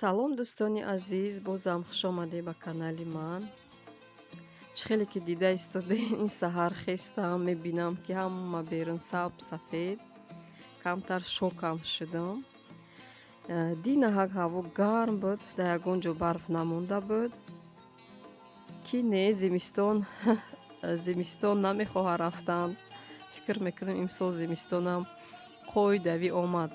Салом дӯстони азиз, бозам хушомадед ба канали ман. Чӣ хеле ки дида истодаед, ин саҳар хестам, мебинам ки ҳама берун сабз сафед, камтар шокам шудам. Ди наҳак ҳаво гарм буд, дар ягон ҷо барф намонда буд, ки не зимистон намехоҳад рафтан. Фикр мекунам имсол зимистонам қоидавӣ омад.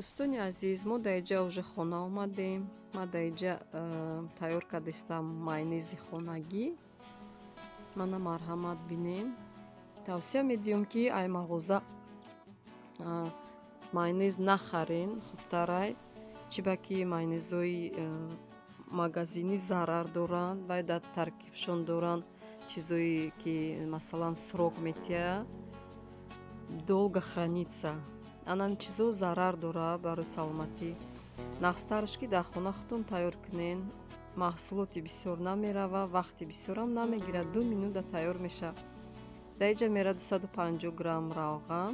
дӯстони азиз, мо дар инҷа уже хона омадем. Ман дар инҷа тайёр кардастам майонези хонагӣ. Мана марҳамат бинем. Тавсия медиҳам, ки ай мағоза майонез нахарен, хубтарай. Чиба ки майонезҳои магазинӣ зарар доранд ва дар таркибшон доранд чизое, ки масалан срок метиҳад, долго хранится. Анам чизо зарар дорад барои саломатӣ. Нақстарш ки дар хона худтон тайёр кунен, маҳсулоти бисёр намерава, вақти бисёрам намегирад, 2 минута тайёр мешавад. Дар инҷа мерава 250 грамм равған,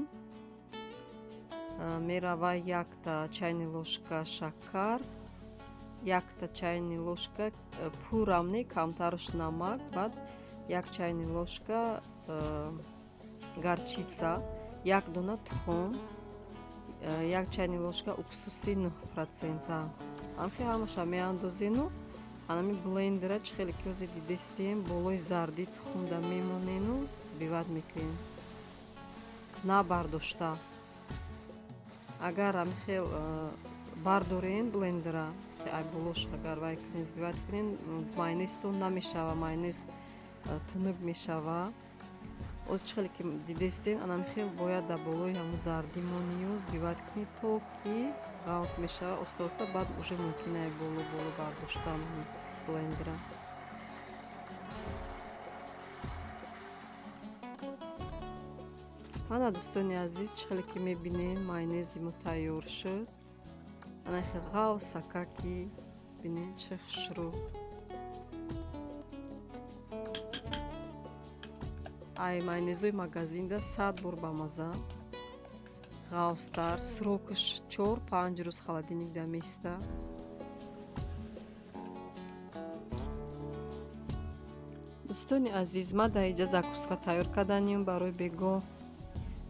мерава 1 чайни лошка шакар, 1 чайни лошка пурам не, камтараш намак, баъд 1 чайни лошка горчица, 1 дона тухм, 1 чайни лошка уксуси 9%. Амки ҳамаша меандозену анами блендера чӣ хеле кёзе дидестем, болои зарди тухмда мемонену взбивать мекунем. Набардошта. Агар амихел бардорен блендера, ай болош агар вай кунен взбивать кунен, майонезтон намешава, майонез тунук мешава. Оз чӣ хеле ки дидестем, анамихел бояд дар болои ҳамун зардимониё взбивать кунед, то ки ғафс мешава оста-оста, баъд уже мумкина боло бардоштан блендера. Мана дӯстони азиз, чӣ хеле ки мебинем майонези мо тайёр шуд. Ана хел ғафс сакаки бинед чӣ хушрӯ. Ай майонезои магазинда 100 бор ба маза. Ғафстар, срокаш 4-5 рӯз холодильникда места. дӯстони азиз, ман дар инҷа закуска тайёр карданиям барои бегоҳ.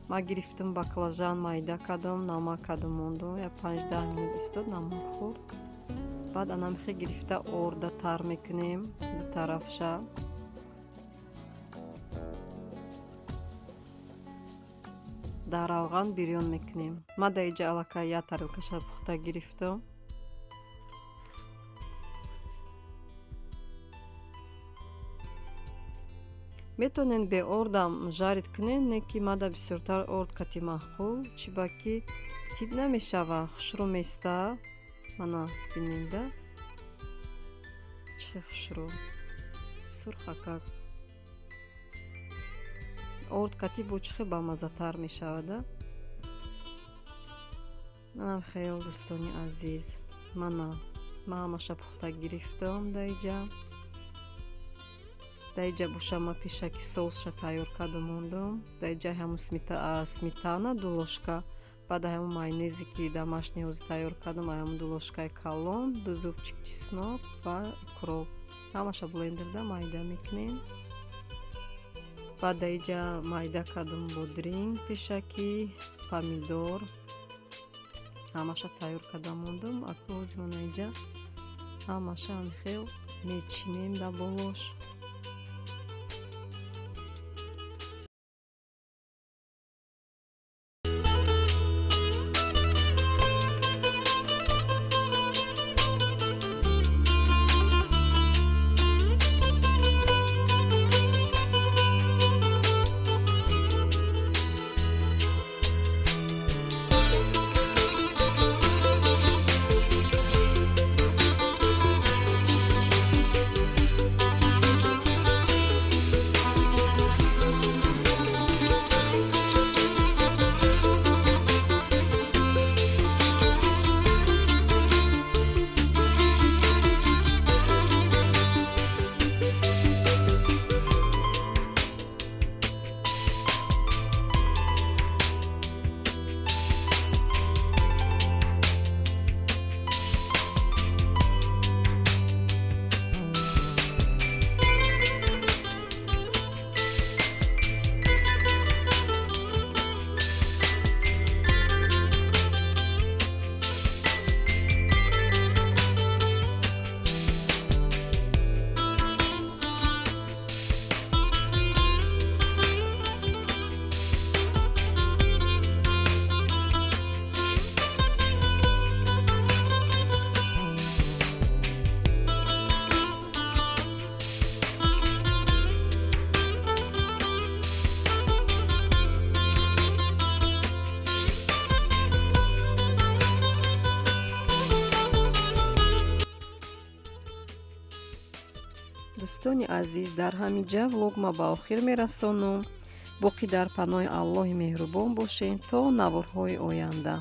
Ман гирифтам баклажан майда кардам, намак кардам мондам, я 5-10 минут истод, намак хӯрд. Баъд анамихе гирифта орда тар мекунем ду тарафша. Дар равған бирён мекунем. Ман дар инҷа аллакай 1 тарелкаша пухта гирифтам. метонен бе ордам жарид кунен, не ки мада бисёртар орд кати маъқул, чиба ки тид намешава, хушрӯ места. Мана биненда чӣ хушрӯ сурхакак. Орд кати бо чӣ хел бамаззатар мешавада. манам хел дӯстони азиз, ман ҳамаша пухта гирифтам дар инҷа. Дар инҷа боша ман пешаки соусша тайёр карда мондам. Дар инҷа ҳамун сметана 2 ложка, баъд ҳамун майонезе ки дамаш ниҳози тайёр кардам, ҳамун 2 ложкаи калон, 2 зубчик чеснок ва укроп. ҳамаша блендерда майда мекунем. Баъд дар инҷа майда кардам бодринг, пешакӣ, помидор, ҳамаша тайёр карда мондам. Акнун ман инҷа ҳамаша хел мечинем дар болош. дӯстони азиз, дар ҳаминҷа влогма ба охир мерасонам. боқӣ дар паноҳи Аллоҳи меҳрубон бошед то наворҳои оянда.